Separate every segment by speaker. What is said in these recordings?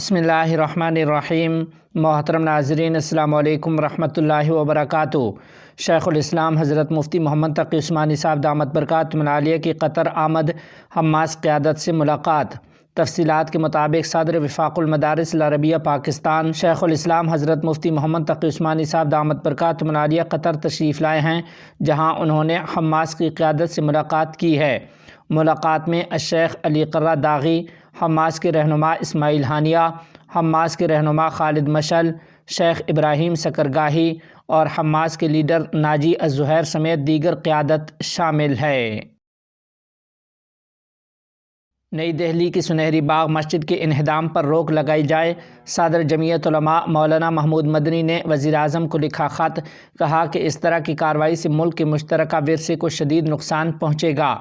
Speaker 1: بسم اللہ الرحمن الرحیم۔ محترم ناظرین، السلام علیکم ورحمۃ اللہ وبرکاتہ۔ شیخ الاسلام حضرت مفتی محمد تقی عثمانی صاحب دامت برکاتہم العالیہ کی قطر آمد، حماس قیادت سے ملاقات۔ تفصیلات کے مطابق صدر وفاق المدارس العربیہ پاکستان شیخ الاسلام حضرت مفتی محمد تقی عثمانی صاحب دامت برکاتہم العالیہ قطر تشریف لائے ہیں، جہاں انہوں نے حماس کی قیادت سے ملاقات کی ہے۔ ملاقات میں الشیخ علی قرہ داغی، حماس کے رہنما اسماعیل ہانیہ، حماس کے رہنما خالد مشعل، شیخ ابراہیم سکرگاہی اور حماس کے لیڈر ناجی الزہیر سمیت دیگر قیادت شامل ہے۔ نئی دہلی کی سنہری باغ مسجد کے انہدام پر روک لگائی جائے۔ صدر جمعیت علماء مولانا محمود مدنی نے وزیر اعظم کو لکھا خط، کہا کہ اس طرح کی کارروائی سے ملک کے مشترکہ ورثے کو شدید نقصان پہنچے گا۔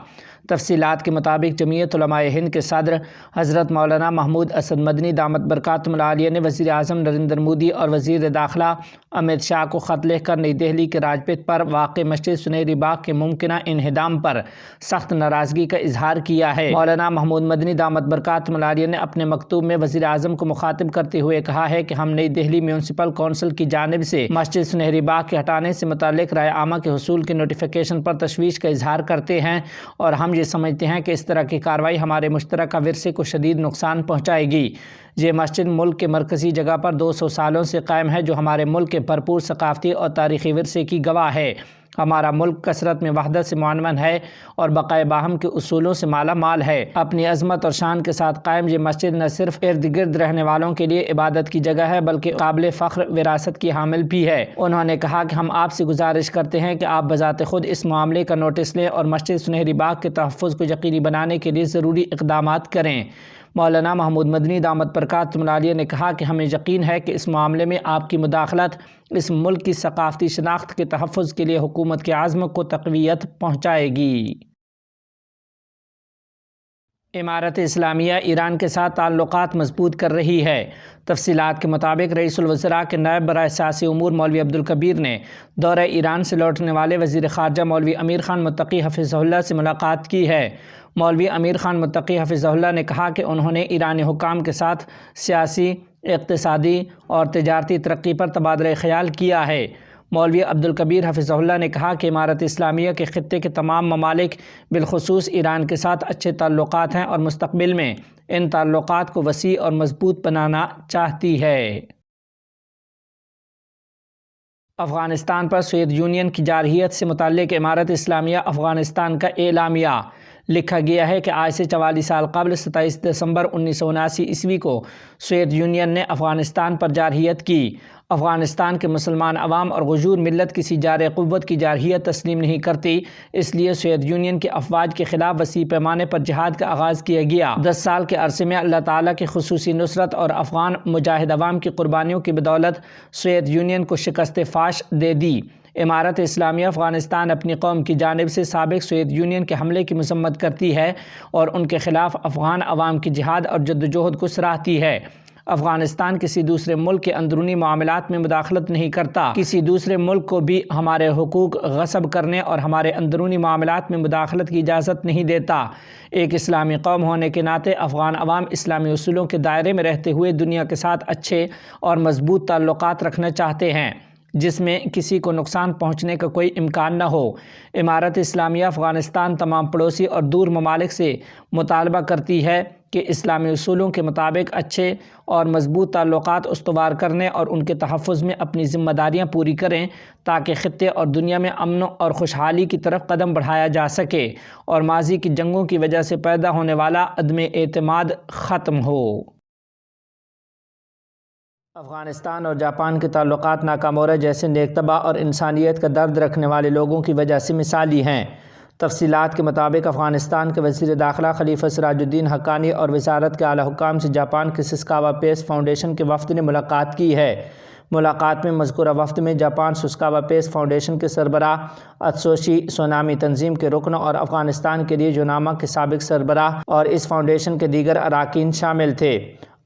Speaker 1: تفصیلات کے مطابق جمعیت علماء ہند کے صدر حضرت مولانا محمود اسد مدنی دامت برکاتہم العالیہ نے وزیر اعظم نریندر مودی اور وزیر داخلہ امت شاہ کو خط لکھ کر نئی دہلی کے راج پتھ پر واقع مسجد سنہری باغ کے ممکنہ انہدام پر سخت ناراضگی کا اظہار کیا ہے۔ مولانا محمود مدنی دامت برکاتہم العالیہ نے اپنے مکتوب میں وزیر اعظم کو مخاطب کرتے ہوئے کہا ہے کہ ہم نئی دہلی میونسپل کونسل کی جانب سے مسجد سنہری باغ کے ہٹانے سے متعلق رائے عامہ کے حصول کے نوٹیفیکیشن پر تشویش کا اظہار کرتے ہیں، اور ہم یہ سمجھتے ہیں کہ اس طرح کی کارروائی ہمارے مشترکہ ورثے کو شدید نقصان پہنچائے گی۔ یہ مسجد ملک کے مرکزی جگہ پر 200 سالوں سے قائم ہے، جو ہمارے ملک کے بھرپور ثقافتی اور تاریخی ورثے کی گواہ ہے۔ ہمارا ملک کثرت میں وحدت سے معنون ہے اور بقائے باہم کے اصولوں سے مالا مال ہے۔ اپنی عظمت اور شان کے ساتھ قائم یہ مسجد نہ صرف ارد گرد رہنے والوں کے لیے عبادت کی جگہ ہے، بلکہ قابل فخر وراثت کی حامل بھی ہے۔ انہوں نے کہا کہ ہم آپ سے گزارش کرتے ہیں کہ آپ بذات خود اس معاملے کا نوٹس لیں اور مسجد سنہری باغ کے تحفظ کو یقینی بنانے کے لیے ضروری اقدامات کریں۔ مولانا محمود مدنی دامت برکاتہم العالیہ نے کہا کہ ہمیں یقین ہے کہ اس معاملے میں آپ کی مداخلت اس ملک کی ثقافتی شناخت کے تحفظ کے لیے حکومت کے عزم کو تقویت پہنچائے گی۔ امارت اسلامیہ ایران کے ساتھ تعلقات مضبوط کر رہی ہے۔ تفصیلات کے مطابق رئیس الوزراء کے نائب برائے سیاسی امور مولوی عبدالکبیر نے دورہ ایران سے لوٹنے والے وزیر خارجہ مولوی امیر خان متقی حفظہ اللہ سے ملاقات کی ہے۔ مولوی امیر خان متقی حفظہ اللہ نے کہا کہ انہوں نے ایرانی حکام کے ساتھ سیاسی، اقتصادی اور تجارتی ترقی پر تبادلہ خیال کیا ہے۔ مولوی عبدالکبیر حفظہ اللہ نے کہا کہ امارت اسلامیہ کے خطے کے تمام ممالک بالخصوص ایران کے ساتھ اچھے تعلقات ہیں اور مستقبل میں ان تعلقات کو وسیع اور مضبوط بنانا چاہتی ہے۔ افغانستان پر سوویت یونین کی جارحیت سے متعلق امارت اسلامیہ افغانستان کا اعلامیہ۔ لکھا گیا ہے کہ آج سے 44 سال قبل 27 دسمبر 1979 عیسوی کو سوویت یونین نے افغانستان پر جارحیت کی۔ افغانستان کے مسلمان عوام اور غیور ملت کسی جار قوت کی جارحیت تسلیم نہیں کرتی، اس لیے سوویت یونین کے افواج کے خلاف وسیع پیمانے پر جہاد کا آغاز کیا گیا۔ 10 سال کے عرصے میں اللہ تعالیٰ کی خصوصی نصرت اور افغان مجاہد عوام کی قربانیوں کی بدولت سوویت یونین کو شکست فاش دے دی۔ امارت اسلامیہ افغانستان اپنی قوم کی جانب سے سابق سوویت یونین کے حملے کی مذمت کرتی ہے اور ان کے خلاف افغان عوام کی جہاد اور جدوجہد کو سراہتی ہے۔ افغانستان کسی دوسرے ملک کے اندرونی معاملات میں مداخلت نہیں کرتا، کسی دوسرے ملک کو بھی ہمارے حقوق غصب کرنے اور ہمارے اندرونی معاملات میں مداخلت کی اجازت نہیں دیتا۔ ایک اسلامی قوم ہونے کے ناطے افغان عوام اسلامی اصولوں کے دائرے میں رہتے ہوئے دنیا کے ساتھ اچھے اور مضبوط تعلقات رکھنا چاہتے ہیں، جس میں کسی کو نقصان پہنچنے کا کوئی امکان نہ ہو۔ امارت اسلامیہ افغانستان تمام پڑوسی اور دور ممالک سے مطالبہ کرتی ہے کہ اسلامی اصولوں کے مطابق اچھے اور مضبوط تعلقات استوار کرنے اور ان کے تحفظ میں اپنی ذمہ داریاں پوری کریں، تاکہ خطے اور دنیا میں امن اور خوشحالی کی طرف قدم بڑھایا جا سکے اور ماضی کی جنگوں کی وجہ سے پیدا ہونے والا عدم اعتماد ختم ہو۔ افغانستان اور جاپان کے تعلقات ناکامورہ جیسے نیک طبع اور انسانیت کا درد رکھنے والے لوگوں کی وجہ سے مثالی ہیں۔ تفصیلات کے مطابق افغانستان کے وزیر داخلہ خلیفہ سراج الدین حقانی اور وزارت کے اعلیٰ حکام سے جاپان کے سسکاوا پیس فاؤنڈیشن کے وفد نے ملاقات کی ہے۔ ملاقات میں مذکورہ وفد میں جاپان سسکاوا پیس فاؤنڈیشن کے سربراہ اتسوشی سونامی تنظیم کے رکن اور افغانستان کے لیے یوناما کے سابق سربراہ اور اس فاؤنڈیشن کے دیگر اراکین شامل تھے۔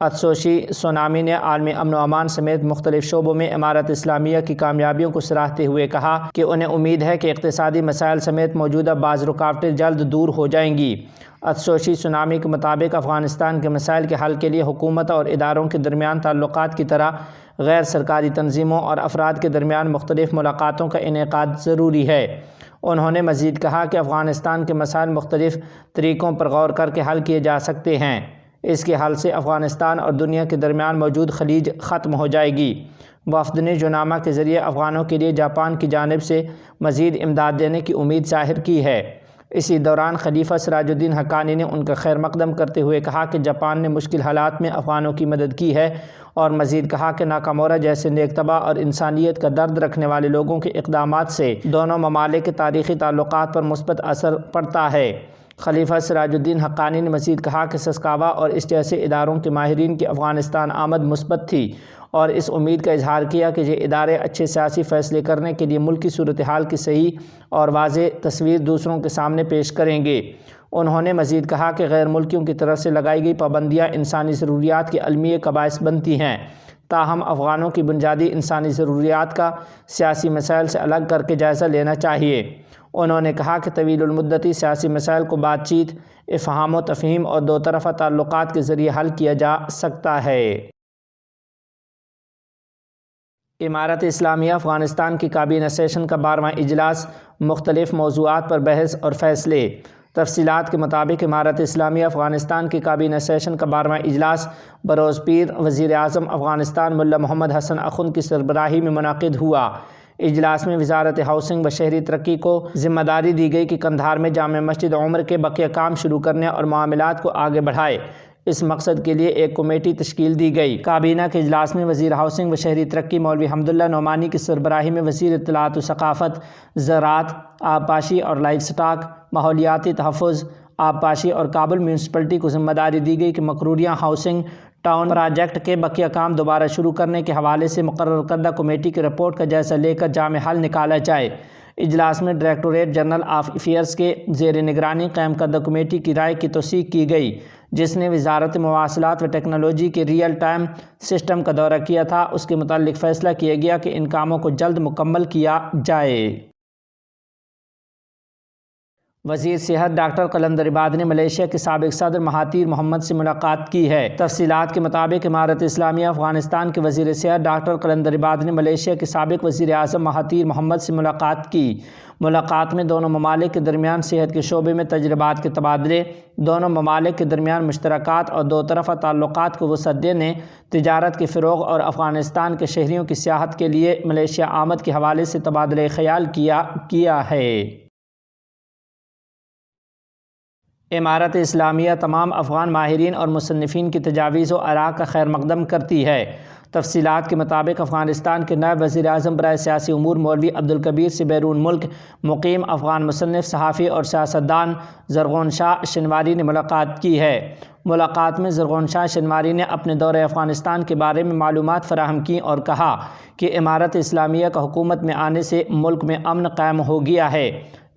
Speaker 1: اتسوشی سونامی نے عالمی امن و امان سمیت مختلف شعبوں میں امارت اسلامیہ کی کامیابیوں کو سراہتے ہوئے کہا کہ انہیں امید ہے کہ اقتصادی مسائل سمیت موجودہ بعض رکاوٹیں جلد دور ہو جائیں گی۔ اتسوشی سونامی کے مطابق افغانستان کے مسائل کے حل کے لیے حکومت اور اداروں کے درمیان تعلقات کی طرح غیر سرکاری تنظیموں اور افراد کے درمیان مختلف ملاقاتوں کا انعقاد ضروری ہے۔ انہوں نے مزید کہا کہ افغانستان کے مسائل مختلف طریقوں پر غور کر کے حل کیے جا سکتے ہیں۔ اس کے حل سے افغانستان اور دنیا کے درمیان موجود خلیج ختم ہو جائے گی۔ وفد نے یوناما کے ذریعے افغانوں کے لیے جاپان کی جانب سے مزید امداد دینے کی امید ظاہر کی ہے۔ اسی دوران خلیفہ سراج الدین حقانی نے ان کا خیر مقدم کرتے ہوئے کہا کہ جاپان نے مشکل حالات میں افغانوں کی مدد کی ہے، اور مزید کہا کہ ناکامورا جیسے نیک طبع اور انسانیت کا درد رکھنے والے لوگوں کے اقدامات سے دونوں ممالک کے تاریخی تعلقات پر مثبت اثر پڑتا ہے۔ خلیفہ سراج الدین حقانی نے مزید کہا کہ سسکاوا اور اس جیسے اداروں کے ماہرین کی افغانستان آمد مثبت تھی، اور اس امید کا اظہار کیا کہ یہ ادارے اچھے سیاسی فیصلے کرنے کے لیے ملکی صورتحال کی صحیح اور واضح تصویر دوسروں کے سامنے پیش کریں گے۔ انہوں نے مزید کہا کہ غیر ملکیوں کی طرف سے لگائی گئی پابندیاں انسانی ضروریات کی المیہ کا باعث بنتی ہیں، تاہم افغانوں کی بنیادی انسانی ضروریات کا سیاسی مسائل سے الگ کر کے جائزہ لینا چاہیے۔ انہوں نے کہا کہ طویل المدتی سیاسی مسائل کو بات چیت، افہام و تفہیم اور دو طرفہ تعلقات کے ذریعے حل کیا جا سکتا ہے۔ امارت اسلامیہ افغانستان کی کابینہ سیشن کا 12واں اجلاس، مختلف موضوعات پر بحث اور فیصلے۔ تفصیلات کے مطابق امارت اسلامیہ افغانستان کی کابینہ سیشن کا 12واں اجلاس بروز پیر وزیر اعظم افغانستان ملا محمد حسن اخند کی سربراہی میں منعقد ہوا۔ اجلاس میں وزارت ہاؤسنگ و شہری ترقی کو ذمہ داری دی گئی کہ قندھار میں جامع مسجد عمر کے بقیہ کام شروع کرنے اور معاملات کو آگے بڑھائے۔ اس مقصد کے لیے ایک کمیٹی تشکیل دی گئی۔ کابینہ کے اجلاس میں وزیر ہاؤسنگ و شہری ترقی مولوی حمداللہ نعمانی کی سربراہی میں وزیر اطلاعات و ثقافت، زراعت، آبپاشی اور لائیو سٹاک، ماحولیاتی تحفظ، آبپاشی اور کابل میونسپلٹی کو ذمہ داری دی گئی کہ مکروریاں ہاؤسنگ ٹاؤن پروجیکٹ کے بقیہ کام دوبارہ شروع کرنے کے حوالے سے مقرر کردہ کمیٹی کی رپورٹ کا جائزہ لے کر جامع حل نکالا جائے۔ اجلاس میں ڈائریکٹوریٹ جنرل آف افیئرز کے زیر نگرانی قائم کردہ کمیٹی کی رائے کی توثیق کی گئی، جس نے وزارت مواصلات و ٹیکنالوجی کے ریئل ٹائم سسٹم کا دورہ کیا تھا۔ اس کے متعلق فیصلہ کیا گیا کہ ان کاموں کو جلد مکمل کیا جائے۔ وزیر صحت ڈاکٹر قلندر عباد نے ملیشیا کے سابق صدر مہاتیر محمد سے ملاقات کی ہے۔ تفصیلات کے مطابق امارت اسلامیہ افغانستان کے وزیر صحت ڈاکٹر قلندر عباد نے ملیشیا کے سابق وزیر اعظم مہاتیر محمد سے ملاقات کی۔ ملاقات میں دونوں ممالک کے درمیان صحت کے شعبے میں تجربات کے تبادلے، دونوں ممالک کے درمیان مشترکات اور دو طرفہ تعلقات کو وسعت دینے، تجارت کے فروغ اور افغانستان کے شہریوں کی سیاحت کے لیے ملیشیا آمد کے حوالے سے تبادلہ خیال کیا ہے۔ امارت اسلامیہ تمام افغان ماہرین اور مصنفین کی تجاویز و آراء کا خیر مقدم کرتی ہے۔ تفصیلات کے مطابق افغانستان کے نائب وزیر اعظم برائے سیاسی امور مولوی عبدالکبیر سے بیرون ملک مقیم افغان مصنف، صحافی اور سیاستدان زرغون شاہ شنواری نے ملاقات کی ہے۔ ملاقات میں زرغون شاہ شنواری نے اپنے دورہ افغانستان کے بارے میں معلومات فراہم کیں اور کہا کہ امارت اسلامیہ کا حکومت میں آنے سے ملک میں امن قائم ہو گیا ہے،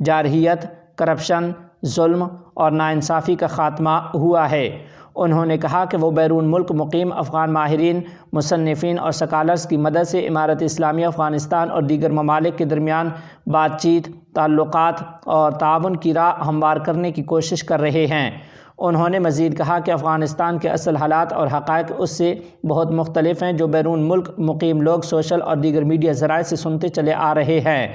Speaker 1: جارحیت، کرپشن، ظلم اور ناانصافی کا خاتمہ ہوا ہے۔ انہوں نے کہا کہ وہ بیرون ملک مقیم افغان ماہرین، مصنفین اور سکالرز کی مدد سے امارت اسلامیہ افغانستان اور دیگر ممالک کے درمیان بات چیت، تعلقات اور تعاون کی راہ ہموار کرنے کی کوشش کر رہے ہیں۔ انہوں نے مزید کہا کہ افغانستان کے اصل حالات اور حقائق اس سے بہت مختلف ہیں جو بیرون ملک مقیم لوگ سوشل اور دیگر میڈیا ذرائع سے سنتے چلے آ رہے ہیں۔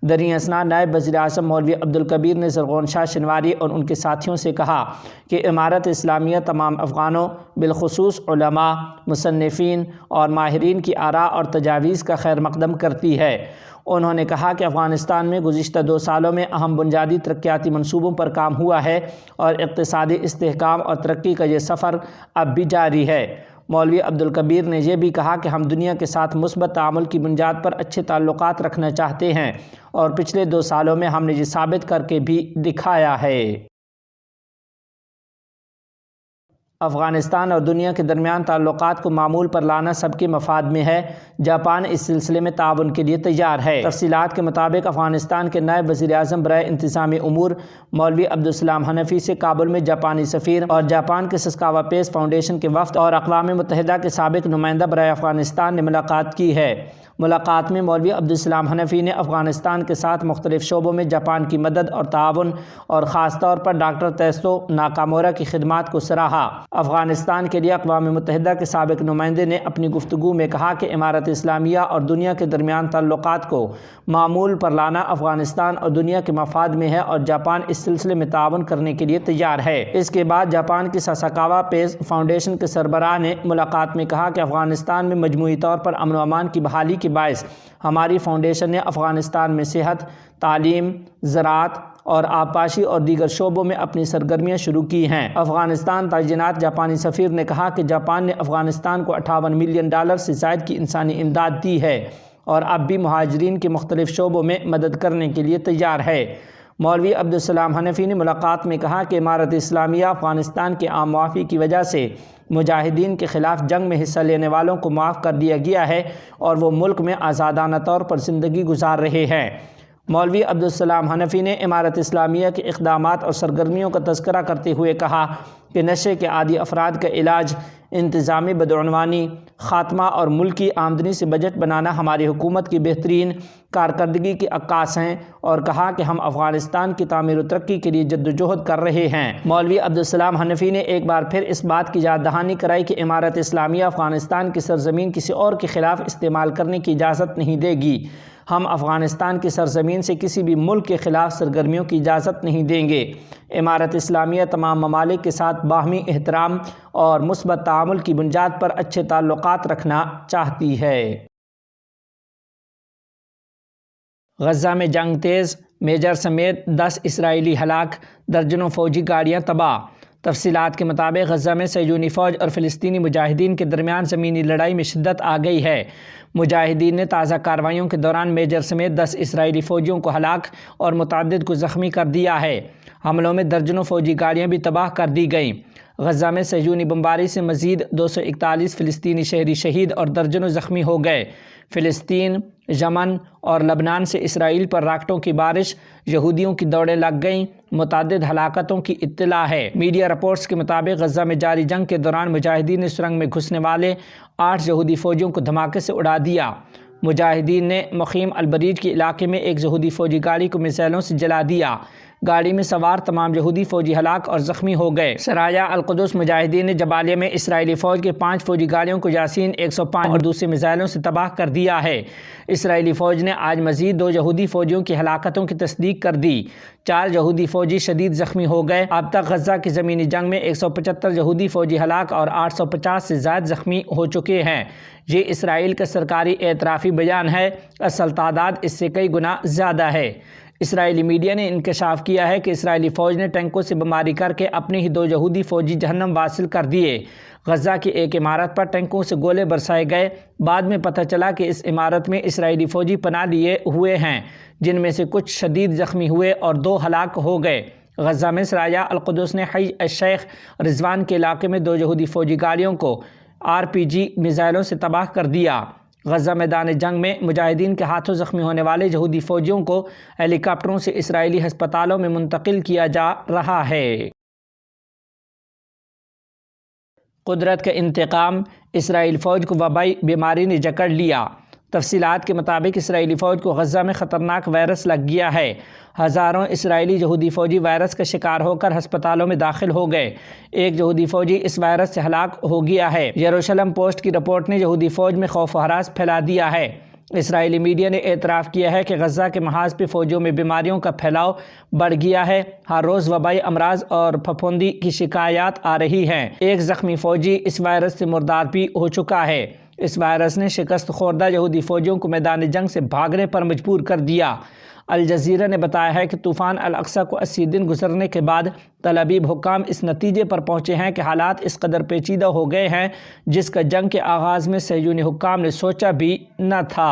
Speaker 1: دریں اثنا نائب وزیر اعظم مولوی عبدالکبیر نے زرغون شاہ شنواری اور ان کے ساتھیوں سے کہا کہ امارت اسلامیہ تمام افغانوں، بالخصوص علماء، مصنفین اور ماہرین کی آراء اور تجاویز کا خیر مقدم کرتی ہے۔ انہوں نے کہا کہ افغانستان میں گزشتہ 2 سالوں میں اہم بنیادی ترقیاتی منصوبوں پر کام ہوا ہے اور اقتصادی استحکام اور ترقی کا یہ سفر اب بھی جاری ہے۔ مولوی عبدالکبیر نے یہ بھی کہا کہ ہم دنیا کے ساتھ مثبت تعامل کی بنیاد پر اچھے تعلقات رکھنا چاہتے ہیں، اور پچھلے 2 سالوں میں ہم نے یہ ثابت کر کے بھی دکھایا ہے۔ افغانستان اور دنیا کے درمیان تعلقات کو معمول پر لانا سب کے مفاد میں ہے۔ جاپان اس سلسلے میں تعاون کے لیے تیار ہے۔ تفصیلات کے مطابق افغانستان کے نائب وزیر اعظم برائے انتظامی امور مولوی عبدالسلام حنفی سے کابل میں جاپانی سفیر اور جاپان کے سسکاوا پیس فاؤنڈیشن کے وفد اور اقوام متحدہ کے سابق نمائندہ برائے افغانستان نے ملاقات کی ہے۔ ملاقات میں مولوی عبدالسلام حنفی نے افغانستان کے ساتھ مختلف شعبوں میں جاپان کی مدد اور تعاون اور خاص طور پر ڈاکٹر تیسو ناکامورا کی خدمات کو سراہا۔ افغانستان کے لیے اقوام متحدہ کے سابق نمائندے نے اپنی گفتگو میں کہا کہ امارت اسلامیہ اور دنیا کے درمیان تعلقات کو معمول پر لانا افغانستان اور دنیا کے مفاد میں ہے اور جاپان اس سلسلے میں تعاون کرنے کے لیے تیار ہے۔ اس کے بعد جاپان کی ساساکاوا پیس فاؤنڈیشن کے سربراہ نے ملاقات میں کہا کہ افغانستان میں مجموعی طور پر امن و امان کی بحالی کے باعث ہماری فاؤنڈیشن نے افغانستان میں صحت، تعلیم، زراعت اور آبپاشی اور دیگر شعبوں میں اپنی سرگرمیاں شروع کی ہیں۔ افغانستان تعینات جاپانی سفیر نے کہا کہ جاپان نے افغانستان کو $58 ملین سے زائد کی انسانی امداد دی ہے اور اب بھی مہاجرین کے مختلف شعبوں میں مدد کرنے کے لیے تیار ہے۔ مولوی عبدالسلام حنفی نے ملاقات میں کہا کہ امارت اسلامیہ افغانستان کے عام معافی کی وجہ سے مجاہدین کے خلاف جنگ میں حصہ لینے والوں کو معاف کر دیا گیا ہے اور وہ ملک میں آزادانہ طور پر زندگی گزار رہے ہیں۔ مولوی عبدالسلام حنفی نے امارت اسلامیہ کے اقدامات اور سرگرمیوں کا تذکرہ کرتے ہوئے کہا کہ نشے کے عادی افراد کا علاج، انتظامی بدعنوانی خاتمہ اور ملکی آمدنی سے بجٹ بنانا ہماری حکومت کی بہترین کارکردگی کی عکاس ہیں، اور کہا کہ ہم افغانستان کی تعمیر و ترقی کے لیے جدوجہد کر رہے ہیں۔ مولوی عبدالسلام حنفی نے ایک بار پھر اس بات کی یاد دہانی کرائی کہ امارت اسلامیہ افغانستان کی سرزمین کسی اور کے خلاف استعمال کرنے کی اجازت نہیں دے گی۔ ہم افغانستان کی سرزمین سے کسی بھی ملک کے خلاف سرگرمیوں کی اجازت نہیں دیں گے۔ امارت اسلامیہ تمام ممالک کے ساتھ باہمی احترام اور مثبت تعامل کی بنیاد پر اچھے تعلقات رکھنا چاہتی ہے۔ غزہ میں جنگ تیز، میجر سمیت 10 اسرائیلی ہلاک، درجنوں فوجی گاڑیاں تباہ۔ تفصیلات کے مطابق غزہ میں صہیونی فوج اور فلسطینی مجاہدین کے درمیان زمینی لڑائی میں شدت آ گئی ہے۔ مجاہدین نے تازہ کارروائیوں کے دوران میجر سمیت 10 اسرائیلی فوجیوں کو ہلاک اور متعدد کو زخمی کر دیا ہے۔ حملوں میں درجنوں فوجی گاڑیاں بھی تباہ کر دی گئیں۔ غزہ میں صہیونی بمباری سے مزید 241 فلسطینی شہری شہید اور درجنوں زخمی ہو گئے۔ فلسطین، یمن اور لبنان سے اسرائیل پر راکٹوں کی بارش، یہودیوں کی دوڑیں لگ گئیں، متعدد ہلاکتوں کی اطلاع ہے۔ میڈیا رپورٹس کے مطابق غزہ میں جاری جنگ کے دوران مجاہدین نے سرنگ میں گھسنے والے 8 یہودی فوجیوں کو دھماکے سے اڑا دیا۔ مجاہدین نے مخیم البریج کے علاقے میں ایک یہودی فوجی گاڑی کو میزائلوں سے جلا دیا۔ گاڑی میں سوار تمام یہودی فوجی ہلاک اور زخمی ہو گئے۔ سرایا القدس مجاہدین نے جبالیہ میں اسرائیلی فوج کے 5 فوجی گاڑیوں کو یاسین 105 اور دوسرے میزائلوں سے تباہ کر دیا ہے۔ اسرائیلی فوج نے آج مزید 2 یہودی فوجیوں کی ہلاکتوں کی تصدیق کر دی۔ 4 یہودی فوجی شدید زخمی ہو گئے۔ اب تک غزہ کی زمینی جنگ میں 175 یہودی فوجی ہلاک اور 850 سے زائد زخمی ہو چکے ہیں۔ یہ اسرائیل کا سرکاری اعترافی بیان ہے، اصل تعداد اس سے کئی گنا زیادہ ہے۔ اسرائیلی میڈیا نے انکشاف کیا ہے کہ اسرائیلی فوج نے ٹینکوں سے بمباری کر کے اپنے ہی 2 یہودی فوجی جہنم واصل کر دیے۔ غزہ کی ایک عمارت پر ٹینکوں سے گولے برسائے گئے۔ بعد میں پتہ چلا کہ اس عمارت میں اسرائیلی فوجی پناہ لیے ہوئے ہیں، جن میں سے کچھ شدید زخمی ہوئے اور 2 ہلاک ہو گئے۔ غزہ میں سرایا القدس نے حی الشیخ رضوان کے علاقے میں 2 یہودی فوجی گاڑیوں کو RPG میزائلوں سے تباہ کر دیا۔ غزہ میدان جنگ میں مجاہدین کے ہاتھوں زخمی ہونے والے یہودی فوجیوں کو ہیلی کاپٹروں سے اسرائیلی ہسپتالوں میں منتقل کیا جا رہا ہے۔ قدرت کا انتقام، اسرائیل فوج کو وبائی بیماری نے جکڑ لیا۔ تفصیلات کے مطابق اسرائیلی فوج کو غزہ میں خطرناک وائرس لگ گیا ہے۔ ہزاروں اسرائیلی یہودی فوجی وائرس کا شکار ہو کر ہسپتالوں میں داخل ہو گئے۔ ایک یہودی فوجی اس وائرس سے ہلاک ہو گیا ہے۔ یروشلم پوسٹ کی رپورٹ نے یہودی فوج میں خوف و ہراس پھیلا دیا ہے۔ اسرائیلی میڈیا نے اعتراف کیا ہے کہ غزہ کے محاذ پہ فوجیوں میں بیماریوں کا پھیلاؤ بڑھ گیا ہے۔ ہر روز وبائی امراض اور پھپھوندی کی شکایات آ رہی ہیں۔ ایک زخمی فوجی اس وائرس سے مردار بھی ہو چکا ہے۔ اس وائرس نے شکست خوردہ یہودی فوجیوں کو میدان جنگ سے بھاگنے پر مجبور کر دیا۔ الجزیرہ نے بتایا ہے کہ طوفان الاقصی کو 80 دن گزرنے کے بعد تل ابیب حکام اس نتیجے پر پہنچے ہیں کہ حالات اس قدر پیچیدہ ہو گئے ہیں جس کا جنگ کے آغاز میں صہیونی حکام نے سوچا بھی نہ تھا۔